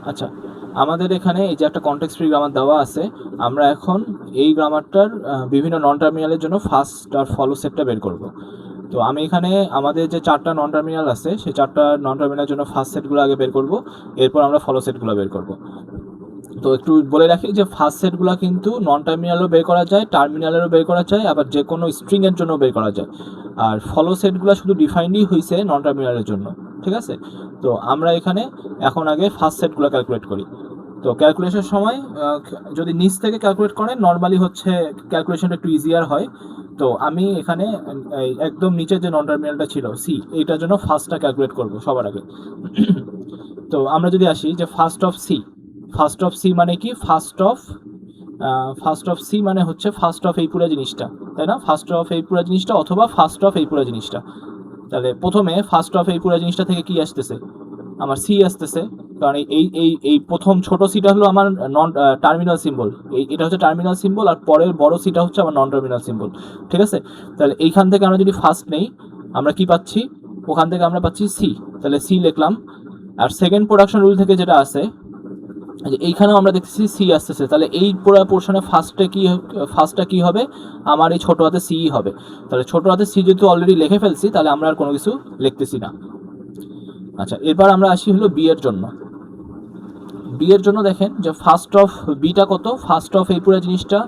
আচ্ছা, আমাদের এখানে এই যে একটা কনটেক্সট ফ্রি গ্রামার দেওয়া আছে, আমরা এখন এই গ্রামারটার বিভিন্ন নন টার্মিনালের জন্য ফার্স্ট আর ফলো সেটটা বের করব। তো আমি এখানে আমাদের যে 4টা নন টার্মিনাল আছে সেই 4টা নন টার্মিনালের জন্য ফার্স্ট সেটগুলো আগে বের করব, এরপর আমরা ফলো সেটগুলো বের করব। তো একটু বলে রাখি যে ফার্স্ট সেটগুলো কিন্তু নন টার্মিনালও বের করা যায়, টার্মিনালেরও বের করা যায়, আবার যে কোনো স্ট্রিংয়ের জন্য বের করা যায়। আর ফলো সেটগুলো শুধু ডিফাইন্ডই হয়েছে নন টার্মিনালের জন্য, ঠিক আছে? তো আমরা এখানে এখন আগে ফার্স্ট সেটগুলো ক্যালকুলেট করি। তো ক্যালকুলেশনের সময় যদি নিচ থেকে ক্যালকুলেট করেন নর্মালি হচ্ছে ক্যালকুলেশনটা একটু ইজিয়ার হয়। তো আমি এখানে একদম নিচের যে নন টার্মিনালটা ছিল সি, এইটার জন্য ফার্স্টটা ক্যালকুলেট করব সবার আগে। তো আমরা যদি আসি যে ফার্স্ট অফ সি মানে কি, ফার্স্ট অফ সি মানে হচ্ছে ফার্স্ট অফ এই পুরো জিনিসটা, তাই না? ফার্স্ট অফ এই পুরো জিনিসটা অথবা ফার্স্ট অফ এই পুরো জিনিসটা। তাহলে প্রথমে ফার্স্ট অফ এই পুরো জিনিসটা থেকে কি আসতেছে, আমার সি আসতেছে, কারণ এই এই এই প্রথম ছোট সিটা হলো আমার নন টার্মিনাল সিম্বল, এটা হচ্ছে টার্মিনাল সিম্বল, আর পরের বড় সিটা হচ্ছে আমার নন টার্মিনাল সিম্বল, ঠিক আছে? তাহলে এইখান থেকে আমরা যদি ফার্স্ট নেই আমরা কি পাচ্ছি, ওখান থেকে আমরা পাচ্ছি সি, তাহলে সি লিখলাম। আর সেকেন্ড প্রোডাকশন রুল থেকে যেটা আছে এইখানেও আমরা দেখতেছি সি আসতেছে, তাহলে এই পুরো পোর্শনে ফার্স্টটা কি হবে, আমার এই ছোট হাতে সি হবে। তাহলে ছোট হাতে সি যেহেতু অলরেডি লিখে ফেলছি তাহলে আমরা আর কোনো কিছু লিখতেছি না। আচ্ছা, এরপর আমরা আসি হলো বি এর জন্য। বি এর জন্য দেখেন যে ফার্স্ট অফ বিটা কত, ফার্স্ট অফ এই পুরো জিনিসটা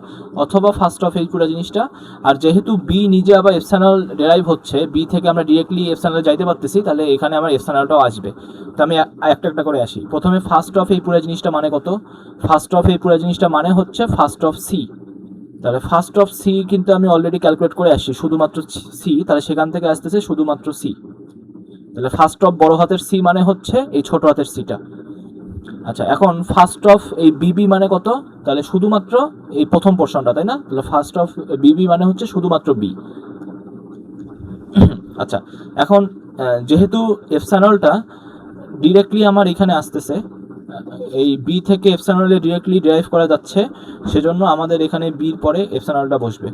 অথবা ফার্স্ট অফ এই পুরো জিনিসটা। আর যেহেতু বি নিজে আবার এপসাইনাল ডেরাইভ হচ্ছে, বি থেকে আমরা ডিরেক্টলি এপসাইনাল যাইতে পারতেছি, তাহলে এখানে আমার এপসাইনালটাও আসবে। তো আমি একটা একটা করে আসি। প্রথমে ফার্স্ট অফ এই পুরো জিনিসটা মানে কত, ফার্স্ট অফ এই পুরো জিনিসটা মানে হচ্ছে ফার্স্ট অফ সি। তাহলে ফার্স্ট অফ সি কিন্তু আমি অলরেডি ক্যালকুলেট করে আসছি, শুধুমাত্র সি, তাহলে সেখান থেকে আসতেছে শুধুমাত্র সি। তাহলে ফার্স্ট অফ বড় হাতের সি মানে হচ্ছে এই ছোট হাতের সিটা। আচ্ছা, এখন ফার্স্ট অফ এই বিবি মানে কত, তাহলে শুধুমাত্র এই প্রথম পোর্শনটা, তাই না? তাহলে ফার্স্ট অফ বিবি মানে হচ্ছে শুধুমাত্র বি। আচ্ছা, এখন যেহেতু এপসাইনলটা ডিরেক্টলি আমার এখানে আসতেছে, এই বি থেকে এপসাইনলে ডিরেক্টলি ডেরাইভ করা যাচ্ছে, সেজন্য আমাদের এখানে বির পরে এপসাইনলটা বসবে।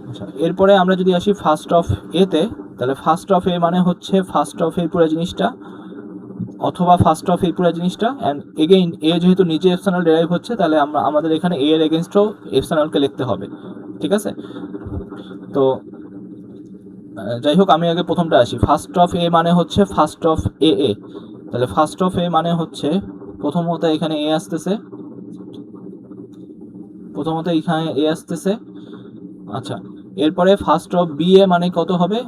আচ্ছা, এরপরে আমরা যদি আসি ফার্স্ট অফ এতে, তাহলে ফার্স্ট অফ এ মানে হচ্ছে ফার্স্ট অফ এই পুরো জিনিসটা অথবা ফার্স্ট অফ এই পুরো জিনিসটা। অ্যান্ড এগেইন এ যেহেতু নিজে এপসাইনল ডেরাইভ হচ্ছে, তাহলে আমাদের এখানে এ এর এগেনস্টও এপসাইনলকে লিখতে হবে, ঠিক আছে? তো যাই হোক, আমি আগে প্রথমটা আসি। ফার্স্ট অফ এ মানে হচ্ছে ফার্স্ট অফ এ এ, তাহলে ফার্স্ট অফ এ মানে হচ্ছে প্রথমত এখানে এ আসতেছে, আচ্ছা, এরপরে ফার্স্ট অফ বি এ মানে কত হবে,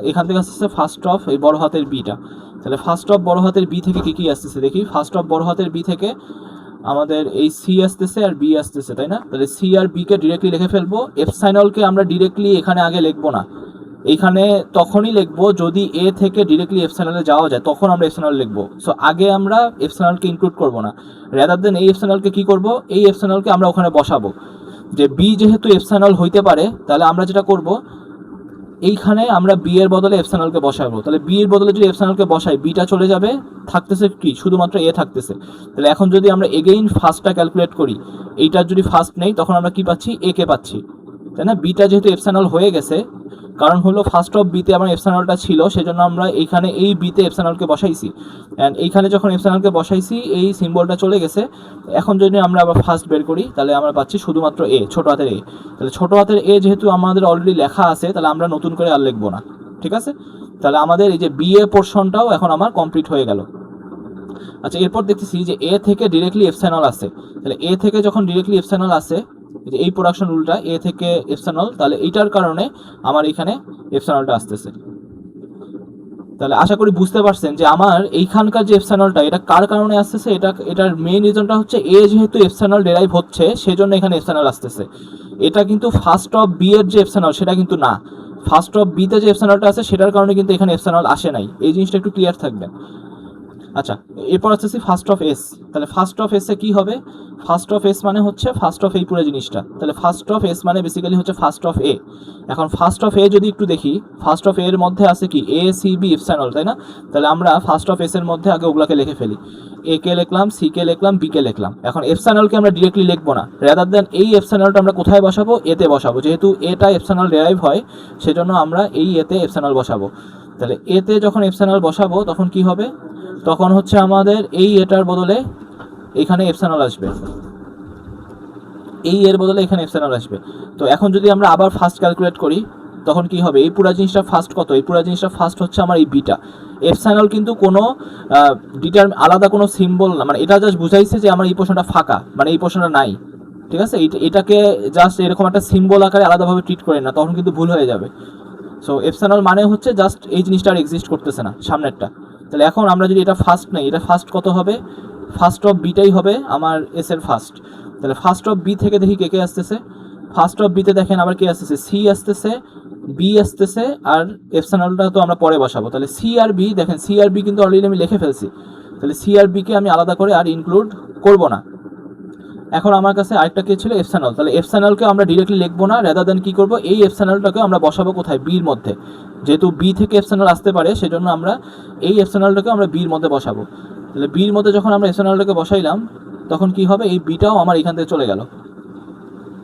এখান থেকে আসতেছে ফার্স্ট অফ এই বড় হাতের বিটা। তাহলে ফার্স্ট অফ বড় হাতের বি থেকে কি আসতেছে দেখি, ফার্স্ট অফ বড় হাতের বি থেকে আমাদের এই সি আসতেছে আর বি আসতেছে, তাই না? তাহলে সি আর বি কে ডিরেক্টলি লিখে ফেলবো। এপসাইনলকে আমরা ডিরেক্টলি এখানে আগে লিখবো না, এইখানে তখনই লিখবো যদি এ থেকে ডিরেক্টলি এপসাইনলে যাওয়া যায়, তখন আমরা এপসাইনল লিখবো। সো আগে আমরা এপসাইনলকে ইনক্লুড করবো না, রাদার দেন এই এপসাইনলকে কি করব, এই এপসাইনলকে আমরা ওখানে বসাবো। যে বি যেহেতু এপসাইনল হইতে পারে, তাহলে আমরা যেটা করব এইখানে আমরা বি এর বদলে এপসাইনলকে বসাবো। তাহলে বি এর বদলে যদি এপসাইনলকে বসাই, বিটা চলে যাবে, থাকতেছে কি শুধুমাত্র এ থাকতেছে। তাহলে এখন যদি আমরা এগেইন ফার্স্টটা ক্যালকুলেট করি, এইটার যদি ফার্স্ট নেই তখন আমরা কি পাচ্ছি, এ কে পাচ্ছি, তাই না? বিটা যেহেতু এপসাইনল হয়ে গেছে, কারণ হলো ফার্স্ট অফ বিতে আমার এপসাইনলটা ছিল, সেজন্য আমরা এইখানে এই বিতে এপসাইনলকে বসাইছি। অ্যান্ড এইখানে যখন এপসাইনলকে বসাইছি এই সিম্বলটা চলে গেছে। এখন যদি আমরা আবার ফার্স্ট বের করি তাহলে আমরা পাচ্ছি শুধুমাত্র এ, ছোট হাতের এ। তাহলে ছোট হাতের এ যেহেতু আমাদের অলরেডি লেখা আছে, তাহলে আমরা নতুন করে আর লিখবো না, ঠিক আছে? তাহলে আমাদের এই যে বি এ পোর্শনটাও এখন আমার কমপ্লিট হয়ে গেল। আচ্ছা, এরপর দেখতেছি যে এ থেকে ডিরেক্টলি এপসাইনল আসে। তাহলে এ থেকে যখন ডিরেক্টলি এপসাইনল আসে, এই প্রোডাকশন রুলটা এ থেকে এপসাইনল, তাহলে এইটার কারণে আমার এখানে এপসাইনলটা আসতেছে। তাহলে আশা করি বুঝতে পারছেন যে আমার এইখানকার যে এপসাইনলটা এটা কার কারণে আসতেছে। এটার মেইন রিজনটা হচ্ছে এ যেহেতু এপসাইনল ডেরাইভ হচ্ছে, সেজন্য এখানে এপসাইনল আসতেছে। এটা কিন্তু ফার্স্ট অফ বি এর যে এপসাইনল সেটা কিন্তু না, ফার্স্ট অফ বিতে যে এপসাইনলটা আছে সেটার কারণে কিন্তু এখানে এপসাইনল আসে নাই, এই জিনিসটা একটু ক্লিয়ার থাকবে। আচ্ছা, এরপর আসতেছি ফার্স্ট অফ এস। তাহলে ফার্স্ট অফ এসে কি হবে, ফার্স্ট অফ এস মানে হচ্ছে ফার্স্ট অফ এই পুরো জিনিসটা। তাহলে ফার্স্ট অফ এস মানে বেসিক্যালি হচ্ছে ফার্স্ট অফ এ। এখন ফার্স্ট অফ এ যদি একটু দেখি, ফার্স্ট অফ এর মধ্যে আছে কি এ সি বি এপসাইনল, তাই না? তাহলে আমরা ফার্স্ট অফ এস এর মধ্যে আগে ওগুলাকে লিখে ফেলি, এ কে লিখলাম, সি কে লিখলাম, বি কে লিখলাম। এখন এপসাইনলকে আমরা ডিরেক্টলি লিখবো না, রাদার দেন এই এপসাইনলটা আমরা কোথায় বসাবো, এতে বসাবো। যেহেতু এটা এপসাইনল ডেরাইভ হয়, সেজন্য আমরা এই এতে এপসাইনল বসাবো। তাহলে এতে যখন এপসাইনল বসাবো তখন কি হবে, তখন হচ্ছে আমাদের এই এটার বদলে এখানে এপসাইনল আসবে, এই এর বদলে এখানে এপসাইনল আসবে। তো এখন যদি আমরা আবার ফার্স্ট ক্যালকুলেট করি তখন কি হবে, এই পুরো জিনিসটা ফার্স্ট কত, এই পুরো জিনিসটা ফার্স্ট হচ্ছে আমার এই বিটা। এপসাইনল কিন্তু কোনো আলাদা কোনো সিম্বল না, মানে এটা জাস্ট বুঝাইছে যে আমার এই পোর্শনটা ফাঁকা, মানে এই পোর্শনটা নাই, ঠিক আছে। এটাকে জাস্ট এরকম একটা সিম্বল আকারে আলাদাভাবে ট্রিট করেন না, তখন কিন্তু ভুল হয়ে যাবে। সো এপসাইনল মানে হচ্ছে জাস্ট এই জিনিসটা আর এক্সিস্ট করতেছে না সামনেরটা। তাহলে এখন আমরা যদি এটা ফার্স্ট নেই, এটা ফার্স্ট কত হবে, ফার্স্ট অফ বিটাই হবে আমার এস এর ফার্স্ট। তাহলে ফার্স্ট অফ বি থেকে দেখি কে কে আসতেছে, ফার্স্ট অফ বিতে দেখেন আবার কে আসতেছে, সি আসতেছে, বি আসতেছে, আর এপসাইনলটা তো আমরা পরে বসাবো। তাহলে সি আর বি, দেখেন সি আর বি কিন্তু অলরেডি আমি লিখে ফেলছি, তাহলে সি আর বিকে আমি আলাদা করে আর ইনক্লুড করব না। এখন আমার কাছে আরেকটা কে ছিল, এপসাইনল। তাহলে এপসাইনলকে আমরা ডিরেক্টলি লিখবো না, রেদার দেন কি করব, এই এপসাইনলটাকে আমরা বসাবো কোথায়, বির মধ্যে। যেহেতু বি থেকে এপসাইনল আসতে পারে সেজন্য আমরা এই এপসাইনলটাকে আমরা বির মধ্যে বসাবো। তাহলে বির মধ্যে যখন আমরা এপসাইনলটাকে বসাইলাম তখন কি হবে, এই বিটাও আমার এখান থেকে চলে গেল।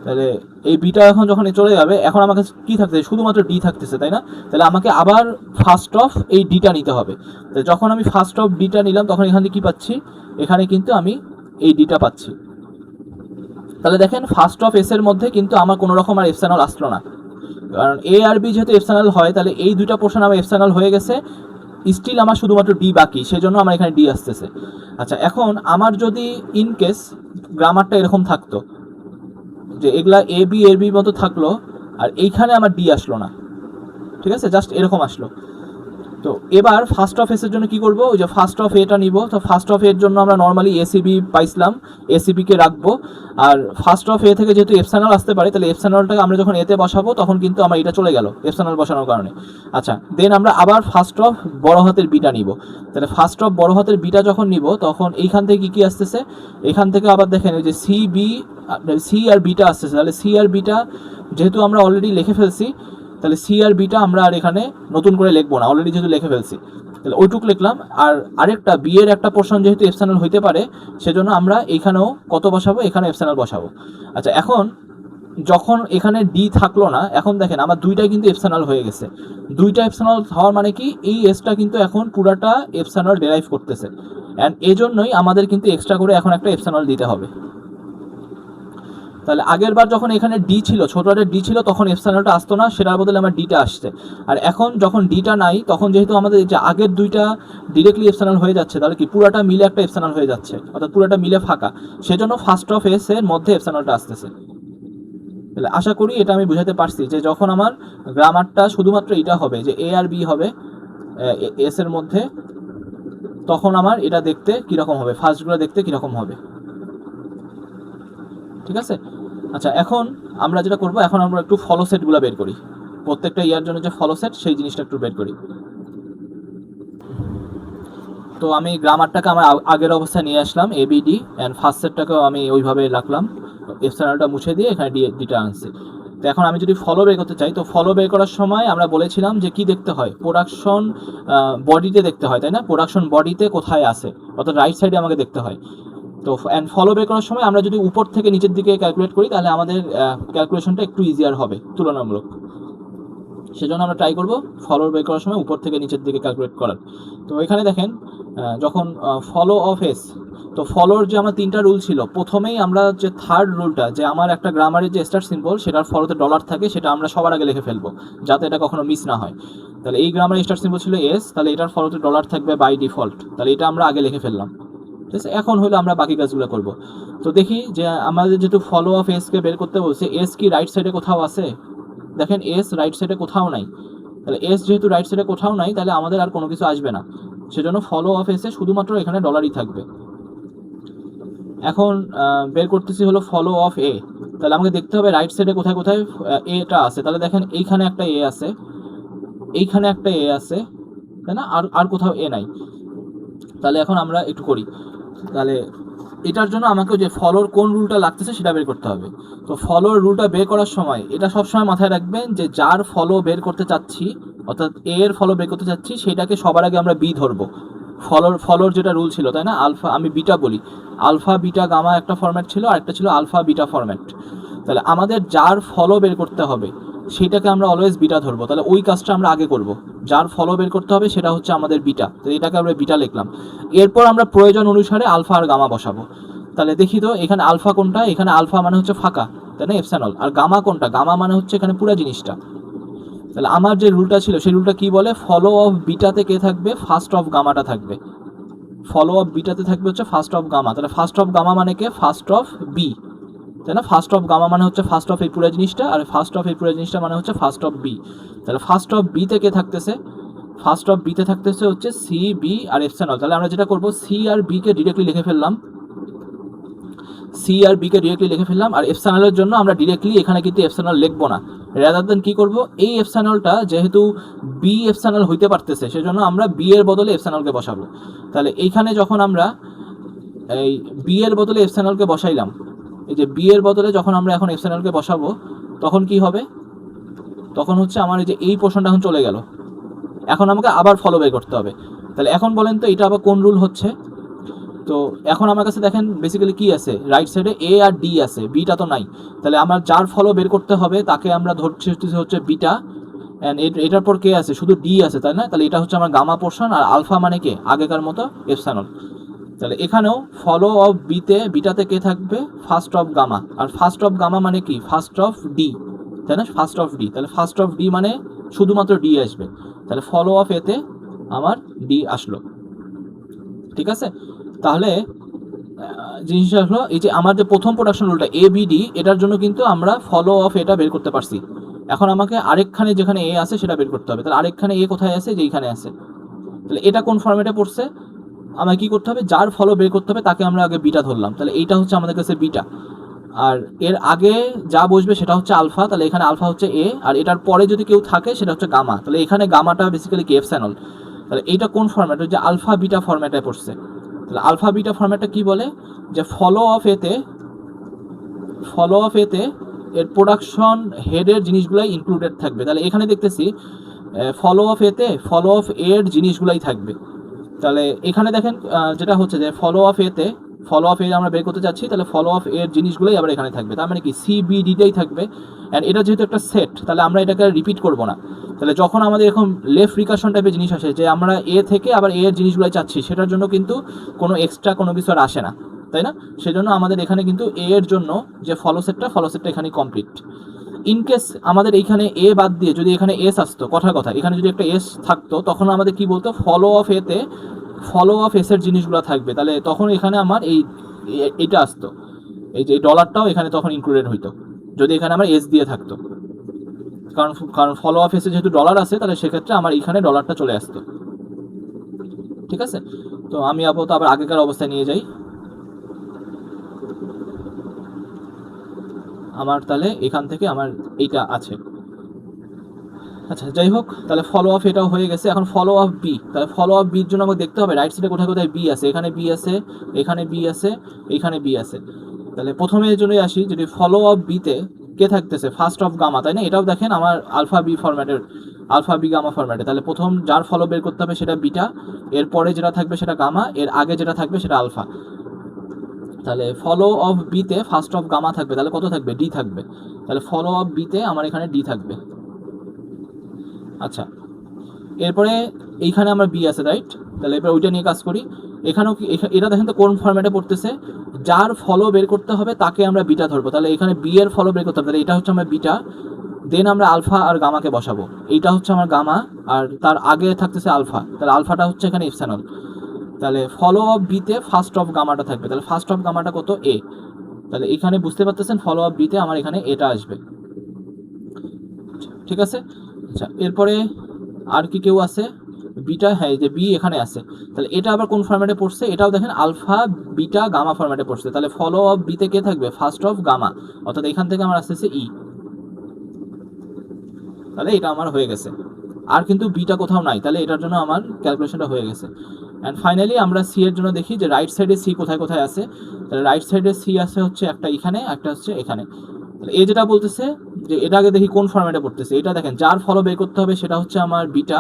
তাহলে এই বিটা এখন যখন চলে যাবে, এখন আমার কাছে কী থাকতেছে, শুধুমাত্র ডি থাকতেছে, তাই না। তাহলে আমাকে আবার ফার্স্ট অফ এই ডিটা নিতে হবে। তাহলে যখন আমি ফার্স্ট অফ ডিটা নিলাম তখন এখানে কী পাচ্ছি, এখানে কিন্তু আমি এই ডিটা পাচ্ছি। তাহলে দেখেন ফার্স্ট অফ এস এর মধ্যে কিন্তু আমার কোনো রকম আর এপসাইনল আসলো না, কারণ এ আর বি যেহেতু এপসাইনল হয়, তাহলে এই দুইটা পোর্শন আমার এপসাইনল হয়ে গেছে, স্টিল আমার শুধুমাত্র ডি বাকি, সেজন্য আমার এখানে ডি আসতেছে। আচ্ছা, এখন আমার যদি ইন কেস গ্রামারটা এরকম থাকতো যে এগুলা এ বি এর বির মতো থাকলো আর এইখানে আমার ডি আসলো না, ঠিক আছে, জাস্ট এরকম আসলো। তো এবার ফার্স্ট অফ এসের জন্য কি করব, ওই যে ফার্স্ট অফ এটা নিব। তো ফার্স্ট অফ এর জন্য আমরা নর্মালি এসিবি পাইছিলাম, এসিবিকে রাখবো। আর ফার্স্ট অফ এ থেকে যেহেতু এপসাইনল আসতে পারে, তাহলে এপসাইনলটাকে আমরা যখন এতে বসাবো তখন কিন্তু আমার এটা চলে গেল এপসাইনল বসানোর কারণে। আচ্ছা, দেন আমরা আবার ফার্স্ট অফ বড় হাতের বিটা নিব। তাহলে ফার্স্ট অফ বড় হাতের বিটা যখন নিব তখন এইখান থেকে কি কি আসতেছে, এখান থেকে আবার দেখেন ওই যে সি আর বিটা আসতেছে। তাহলে সি আর বিটা যেহেতু আমরা অলরেডি লিখে ফেলছি, তাহলে সি আর বিটা আমরা আর এখানে নতুন করে লিখবো না, অলরেডি যেহেতু লিখে ফেলছি, তাহলে ওইটুক লিখলাম। আর আরেকটা বি এর একটা পোর্শন যেহেতু এপসাইনল হইতে পারে, সেজন্য আমরা এখানেও কত বসাবো, এখানে এপসাইনল বসাবো। আচ্ছা, এখন যখন এখানে ডি থাকলো না, এখন দেখেন আমার দুইটাই কিন্তু এপসাইনল হয়ে গেছে। দুইটা এপসাইনল হওয়ার মানে কি, এই এসটা কিন্তু এখন পুরাটা এপসাইনল ডেরাইভ করতেছে, অ্যান্ড এজন্যই আমাদের কিন্তু এক্সট্রা করে এখন একটা এপসাইনল দিতে হবে। তাহলে আগের বার যখন এখানে ডি ছিল, ছোট হাতের ডি ছিল, তখন এপসাইনলটা আসতো না, সেটার বদলে আমার ডিটা আসছে। আর এখন যখন ডিটা নাই, তখন যেহেতু আমাদের যে আগের দুইটা ডিরেক্টলি এপসাইনল হয়ে যাচ্ছে, তাহলে কি পুরাটা মিলে একটা এপসাইনল হয়ে যাচ্ছে, অর্থাৎ পুরাটা মিলে ফাঁকা, সেজন্য ফার্স্ট অফ এস এর মধ্যে এপসাইনলটা আসতেছে। তাহলে আশা করি এটা আমি বুঝাতে পারছি যে যখন আমার গ্রামারটা শুধুমাত্র এটা হবে যে এ আর বি হবে এস এর মধ্যে, তখন আমার এটা দেখতে কীরকম হবে, ফার্স্টগুলো দেখতে কীরকম হবে, ঠিক আছে। আচ্ছা, এখন আমরা যেটা করবো, এখন আমরা একটু ফলো সেটগুলো বের করি, প্রত্যেকটা ইয়ার জন্য যে ফলো সেট সেই জিনিসটা একটু বের করি। তো আমি গ্রামারটাকে আমার আগের অবস্থায় নিয়ে আসলাম এবিডি, অ্যান্ড ফার্স্ট সেটটাকেও আমি ওইভাবে রাখলাম, এপসাইনলটা মুছে দিয়ে এখানে ডিটা আনছি। তো এখন আমি যদি ফলো বের করতে চাই, তো ফলো বের করার সময় আমরা বলেছিলাম যে কি দেখতে হয়, প্রোডাকশন বডিতে দেখতে হয়, তাই না, প্রোডাকশন বডিতে কোথায় আছে, অর্থাৎ রাইট সাইডে আমাকে দেখতে হয়। তো অ্যান্ড ফলো বের করার সময় আমরা যদি উপর থেকে নিচের দিকে ক্যালকুলেট করি, তাহলে আমাদের ক্যালকুলেশনটা একটু ইজিয়ার হবে তুলনামূলক। সেজন্য আমরা ট্রাই করব ফলো বের করার সময় উপর থেকে নিচের দিকে ক্যালকুলেট করার। তো এখানে দেখেন যখন ফলো অফ এস, তো ফলোর যে আমার তিনটা রুল ছিল, প্রথমেই আমরা যে থার্ড রুলটা, যে আমার একটা গ্রামারের যে স্টার সিম্বল সেটার ফলোতে ডলার থাকে, সেটা আমরা সবার আগে লিখে ফেলবো যাতে এটা কখনো মিস না হয়। তাহলে এই গ্রামারের স্টার সিম্বল ছিল এস, তাহলে এটার ফলোতে ডলার থাকবে বাই ডিফল্ট, তাহলে এটা আমরা আগে লিখে ফেললাম, ঠিক আছে। এখন হলো আমরা বাকি কাজগুলো করব। তো দেখি যে আমাদের যেহেতু ফলো অফ এসকে বের করতে বলছে, এস কি রাইট সাইডে কোথাও আছে, দেখেন এস রাইট সাইডে কোথাও নাই। তাহলে এস যেহেতু রাইট সাইডে কোথাও নাই, তাহলে আমাদের আর কোনো কিছু আসবে না, সেজন্য ফলো অফ এসে শুধুমাত্র এখানে ডলারই থাকবে। এখন বের করতেছি হলো ফলো অফ এ, তাহলে আমাকে দেখতে হবে রাইট সাইডে কোথায় কোথায় এটা আছে। তাহলে দেখেন এইখানে একটা এ আছে, এইখানে একটা এ আছে, তাই না, আর কোথাও এ নাই। তাহলে এখন আমরা একটু করি, তাহলে এটার জন্য আমাকে যে ফলোর কোন রুলটা লাগতেছে সেটা বের করতে হবে। তো ফলোর রুলটা বের করার সময় এটা সবসময় মাথায় রাখবেন যে যার ফলো বের করতে চাচ্ছি, অর্থাৎ এ এর ফলো বের করতে চাচ্ছি, সেটাকে সবার আগে আমরা বি ধরবো। ফলোর যেটা রুল ছিল, তাই না, আলফা, আমি বিটা বলি, আলফা বিটা গামা একটা ফরম্যাট ছিল, আর একটা ছিল আলফা বিটা ফরম্যাট। তাহলে আমাদের যার ফলো বের করতে হবে সেটাকে আমরা অলওয়েজ বিটা ধরবো। তাহলে ওই কাজটা আমরা আগে করব, যার ফলো বের করতে হবে সেটা হচ্ছে আমাদের বিটা, তো এটাকে আমরা বিটা লিখলাম। এরপর আমরা প্রয়োজন অনুসারে আলফা আর গামা বসাবো। তাহলে দেখি তো এখানে আলফা কোনটা, এখানে আলফা মানে হচ্ছে ফাঁকা, তাই না, এপসাইলন। আর গামা কোনটা, গামা মানে হচ্ছে এখানে পুরো জিনিসটা। তাহলে আমার যে রুলটা ছিল সেই রুলটা কি বলে, ফলো অফ বিটাতে কে থাকবে, ফার্স্ট অফ গামাটা থাকবে। ফলো অফ বিটাতে থাকবে হচ্ছে ফার্স্ট অফ গামা। তাহলে ফার্স্ট অফ গামা মানে কে, ফার্স্ট অফ বি, তাই না। ফার্স্ট অফ গামা মানে হচ্ছে ফার্স্ট অফ এই পুরো জিনিসটা, আর ফার্স্ট অফ এই পুরো জিনিসটা মানে হচ্ছে ফার্স্ট অফ বি। তাহলে ফার্স্ট অফ বিতে কে থাকতেছে, ফার্স্ট অফ বিতে থাকতেছে হচ্ছে সি, বি আর এপসাইলন। তাহলে আমরা যেটা করবো, সি আর বি কে ডিরেক্টলি লিখে ফেললাম, সি আর বি কে ডিরেক্টলি লিখে ফেললাম। আর এপসাইলনের জন্য আমরা ডিরেক্টলি এখানে কিন্তু এপসাইলন লিখবো না, রাদার দেন কি করব, এই এপসাইলনটা যেহেতু বি এপসাইলন হইতে পারতেছে সেজন্য আমরা বি এর বদলে এপসাইলনকে বসাবো। তাহলে এইখানে যখন আমরা এই বি এর বদলে এপসাইলনকে বসাইলাম, এই যে বি এর বদলে যখন আমরা এখন এপসাইলনকে বসাবো, তখন কি হবে, তখন হচ্ছে আমার এই যে এই পোর্শনটা এখন চলে গেল। এখন আমাকে আবার ফলো বের করতে হবে। তাহলে এখন বলেন তো এটা আবার কোন রুল হচ্ছে। তো এখন আমার কাছে দেখেন বেসিক্যালি কি আছে, রাইট সাইডে এ আর ডি আছে, বিটা তো নাই। তাহলে আমার যার ফলো বের করতে হবে তাকে আমরা ধরছি হচ্ছে বিটা, অ্যান্ড এটার পর কে আছে, শুধু ডি আছে, তাই না। তাহলে এটা হচ্ছে আমার গামা পোর্শন, আর আলফা মানে কে, আগেকার মতো এপসাইলন। তাহলে এখানেও ফলো অফ বিতে, বিটাতে কে থাকবে, ফার্স্ট অফ গামা। আর ফার্স্ট অফ গামা মানে কি, ফার্স্ট অফ ডি, তাই না, ফার্স্ট অফ ডি। তাহলে ফার্স্ট অফ ডি মানে শুধুমাত্র ডি আসবে। তাহলে ফলো অফ এতে আমার ডি আসলো, ঠিক আছে। তাহলে জিনিসটা হলো এই যে আমার যে প্রথম প্রোডাকশন রুলটা এ বি ডি, এটার জন্য কিন্তু আমরা ফলো অফ এটা বের করতে পারছি। এখন আমাকে আরেকখানে যেখানে এ আছে সেটা বের করতে হবে। তাহলে আরেকখানে এ কোথায় আছে, যে এইখানে আছে। তাহলে এটা কোন ফরম্যাটে পড়ছে, আমাকে কি করতে হবে, যার ফলো বের করতে হবে তাকে আমরা আগে বিটা ধরলাম। তাহলে এইটা হচ্ছে আমাদের কাছে বিটা, আর এর আগে যা বসবে সেটা হচ্ছে আলফা। তাহলে এখানে আলফা হচ্ছে এ, আর এটার পরে যদি কেউ থাকে সেটা হচ্ছে গামা। তাহলে এখানে গামাটা বেসিক্যালি কি, এপসাইলন। তাহলে এইটা কোন ফরম্যাট, যে আলফা বিটা ফরম্যাটে পড়ছে। তাহলে আলফা বিটা ফরম্যাটটা কি বলে, যে ফলো অফ এতে, ফলো অফ এতে এর প্রোডাকশন হেডের জিনিসগুলাই ইনক্লুডেড থাকবে। তাহলে এখানে দেখতেছি ফলো অফ এতে ফলো অফ এর জিনিসগুলাই থাকবে। তাহলে এখানে দেখেন যেটা হচ্ছে যে ফলো অফ এতে, ফলো অফ এ আমরা বের করতে চাচ্ছি, তাহলে ফলো অফ এর জিনিসগুলোই আবার এখানে থাকবে। তার মানে কি, সি বি ডিটাই থাকবে। অ্যান্ড এটা যেহেতু একটা সেট, তাহলে আমরা এটাকে রিপিট করব না। তাহলে যখন আমাদের এরকম লেফট রিকার্শন টাইপের জিনিস আসে, যে আমরা এ থেকে আবার এ এর জিনিসগুলো চাচ্ছি, সেটার জন্য কিন্তু কোনো এক্সট্রা কোনো কিছু আর আসে না, তাই না। সেজন্য আমাদের এখানে কিন্তু এ এর জন্য যে ফলো সেটটা এখানে কমপ্লিট। ইনকেস আমাদের এইখানে এ বাদ দিয়ে যদি এখানে এস আসতো, কথার কথা এখানে যদি একটা এস থাকতো, তখন আমাদের কি বলতো, ফলো অফ এতে ফলো অফ এস এর জিনিসগুলো থাকবে। তাহলে তখন এখানে আমার এইটা আসতো, এই যে ডলারটাও এখানে তখন ইনক্লুডেড হইতো, যদি এখানে আমার এস দিয়ে থাকতো। কারণ ফলো অফ এসে যেহেতু ডলার আছে, তাহলে সেক্ষেত্রে আমার এখানে ডলারটা চলে আসতো, ঠিক আছে। তো আমি আপাতত আবার আগেকার অবস্থায় নিয়ে যাই। আমার তাহলে এখান থেকে আমার এইটা আছে। আচ্ছা যাই হোক, তাহলে ফলো অফ এটাও হয়ে গেছে। এখন ফলো অফ বি, তাহলে ফলো অফ বির জন্য আমাকে দেখতে হবে রাইট সাইডে কোথায় কোথায় বি আছে। এখানে বি আছে, এখানে বি আছে, এখানে বি আছে। তাহলে প্রথমে এর জন্যই আসি, যদি ফলো অফ বিতে কে থাকতেছে, ফার্স্ট অফ গামা, তাই না। এটাও দেখেন আমার আলফা বি ফরম্যাটের, আলফা বি গামা ফরম্যাটে। তাহলে প্রথম যার ফলো বের করতে হবে সেটা বিটা, এরপরে যেটা থাকবে সেটা গামা, এর আগে যেটা থাকবে সেটা আলফা। তাহলে ফলো অফ বিতে ফার্স্ট অফ গামা থাকবে, তাহলে কত থাকবে, ডি থাকবে। তাহলে ফলো অফ বিতে আমার এখানে ডি থাকবে। আচ্ছা, এরপরে এইখানে আমরা বি আছে, রাইট। তাহলে এবার ওইটা নিয়ে কাজ করি। এখানেও কি, এটা দেখেন তো কোন ফরম্যাটে পড়তেছে, যার ফলো বের করতে হবে তাকে আমরা বিটা ধরবো। তাহলে এখানে বি এর ফলো বের করতে হবে, তাহলে এটা হচ্ছে আমার বিটা, দেন আমরা আলফা আর গামাকে বসাবো। এইটা হচ্ছে আমার গামা, আর তার আগে থাকতেছে আলফা, তাহলে আলফাটা হচ্ছে এখানে এপসাইলন। তাহলে ফলো অফ বিতে ফার্স্ট অফ গামাটা থাকবে, তাহলে ফার্স্ট অফ গামাটা কত, এ। তাহলে এখানে বুঝতে পারতেছেন ফলো অফ বিতে আমার এখানে এটা আসবে, ঠিক আছে। আচ্ছা, এরপরে আর কি কেউ আছে, বিটা, হ্যাঁ যে বি এখানে আছে। তাহলে এটা আবার কোন ফরম্যাটে পড়ছে, এটাও দেখেন আলফা বিটা গামা ফরম্যাটে পড়ছে। তাহলে ফলো অফ বিতে কে থাকবে, ফার্স্ট অফ গামা, অর্থাৎ এখান থেকে আমার আসতেছে ই। তাহলে এটা আমার হয়ে গেছে, আর কিন্তু বিটা কোথাও নাই, তাহলে এটার জন্য আমার ক্যালকুলেশনটা হয়ে গেছে। অ্যান্ড ফাইনালি আমরা সি এর জন্য দেখি যে রাইট সাইডে সি কোথায় কোথায় আছে। তাহলে রাইট সাইডে সি আছে হচ্ছে একটা এখানে, একটা হচ্ছে এখানে। তাহলে এ যেটা বলতেছে যে এটা আগে দেখি কোন ফরম্যাটে পড়তেছে। এটা দেখেন যার ফলো বের করতে হবে সেটা হচ্ছে আমার বিটা,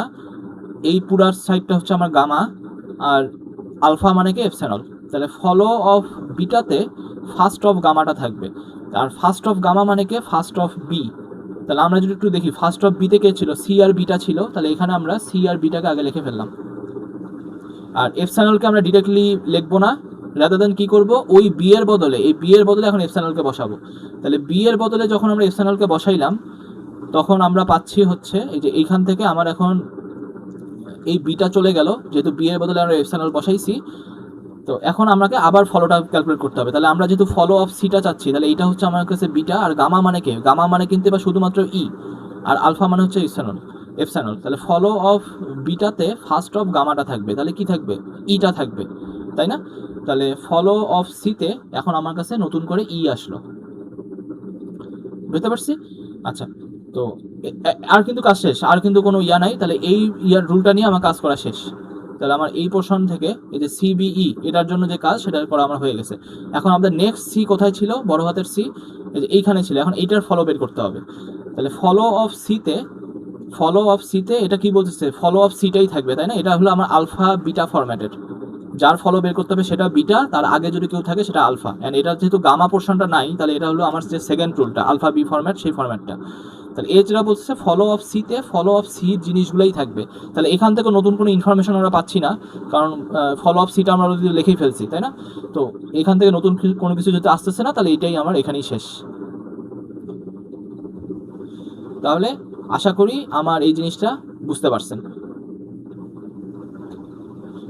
এই পুরার সাইডটা হচ্ছে আমার গামা, আর আলফা মানে কি, এপসাইলন। তাহলে ফলো অফ বিটাতে ফার্স্ট অফ গামাটা থাকবে, আর ফার্স্ট অফ গামা মানে কি, ফার্স্ট অফ বি। তাহলে আমরা যদি একটু দেখি ফার্স্ট অফ বিতে কে ছিল, সি আর বিটা ছিল, তাহলে এখানে আমরা সি আর বিটাকে আগে লিখে ফেললাম। আর এপসাইলনকে আমরা ডিরেক্টলি লিখবো না, রাদার দেন কি করব, ওই বি এর বদলে, এই বি এর বদলে এখন এপসাইলনকে বসাবো। তাহলে বি এর বদলে যখন আমরা এপসাইলনকে বসাইলাম তখন আমরা পাচ্ছি হচ্ছে এই যে এইখান থেকে আমার এখন এই বিটা চলে গেল, যেহেতু বি এর বদলে আমরা এপসাইলন বসাইছি। তো এখন আমাকে আবার ফলোটা ক্যালকুলেট করতে হবে। তাহলে আমরা যেহেতু ফলো অফ সিটা চাচ্ছি, তাহলে এইটা হচ্ছে আমার কাছে বিটা, আর গামা মানে কে, গামা মানে কিন্তু এবার শুধুমাত্র ই, আর আলফা মানে হচ্ছে এপসাইলন। তাহলে ফলো অফ বিটাতে ফার্স্ট অফ গামাটা থাকবে, তাহলে কি থাকবে, ইটা থাকবে, তাই না? তাহলে ফলো অফ সিতে এখন আমার কাছে নতুন করে ই আসলো, বুঝতে পারছি? আচ্ছা, তো আর কিন্তু কাজ শেষ, আর কিন্তু কোনো ইয়া নাই। তাহলে এই ইয়ার রুলটা নিয়ে আমার কাজ করা শেষ। তাহলে আমার এই পোর্শন থেকে এই যে সিবিই এটার জন্য যে কাজ সেটা করা আমার হয়ে গেছে। এখন আমাদের নেক্সট সি কোথায় ছিল, বড় হাতের সি এই যে এইখানে ছিল, এখন এইটার ফলো বের করতে হবে। তাহলে ফলো অফ সিতে এটা কি বলতেছে, ফলো অফ সিটাই থাকবে, তাই না? এটা হলো আমার আলফা বিটা ফরম্যাটের, যার ফলো বের করতে হবে সেটা বিটা, তার আগে যদি কেউ থাকে সেটা আলফা। এন্ড এটা যেহেতু গামা পোর্শনটা নাই, তাহলে এটা হলো আমার যে সেকেন্ড রুলটা আলফা বি ফরম্যাট, সেই ফরম্যাটটা। তাহলে এই যেটা বলছে ফলো অফ সিতে ফলো অফ সি জিনিসগুলোই থাকবে। তাহলে এখান থেকে নতুন কোনো ইনফরমেশন আমরা পাচ্ছি না, কারণ ফলো অফ সিটা আমরা যদি লিখেই ফেলছি, তাই না? তো এখান থেকে নতুন কোনো কিছু যদি আসতেছে না, তাহলে এটাই আমার এখানেই শেষ। তাহলে আশা করি আমার এই জিনিসটা বুঝতে পারছেন।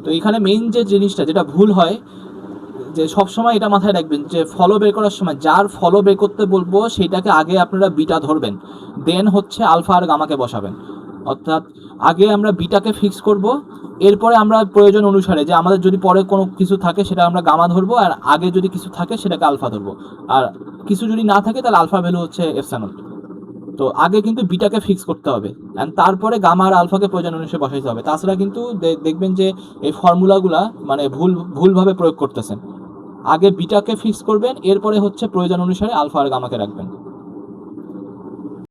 তো এখানে মেইন যে জিনিসটা যেটা ভুল হয়, যে সবসময় এটা মাথায় রাখবেন যে ফলো বের করার সময় যার ফলো বের করতে বলবো সেটাকে আগে আপনারা বিটা ধরবেন, দেন হচ্ছে আলফা আর গামাকে বসাবেন। অর্থাৎ আগে আমরা বিটাকে ফিক্স করব, এরপরে আমরা প্রয়োজন অনুসারে যে আমাদের যদি পরে কোনো কিছু থাকে সেটা আমরা গামা ধরবো, আর আগে যদি কিছু থাকে সেটাকে আলফা ধরবো, আর কিছু যদি না থাকে তাহলে আলফা ভ্যালু হচ্ছে এপসাইলন। তো আগে কিন্তু বিটাকে ফিক্স করতে হবে, এন্ড তারপরে গামা আর আলফাকে প্রয়োজন অনুসারে বসাইতে হবে। তাছাড়া কিন্তু দেখবেন যে এই ফর্মুলাগুলা মানে ভুলভাবে প্রয়োগ করতেছেন। আগে বিটাকে ফিক্স করবেন, এরপরে হচ্ছে প্রয়োজন অনুসারে আলফা আর গামাকে রাখবেন।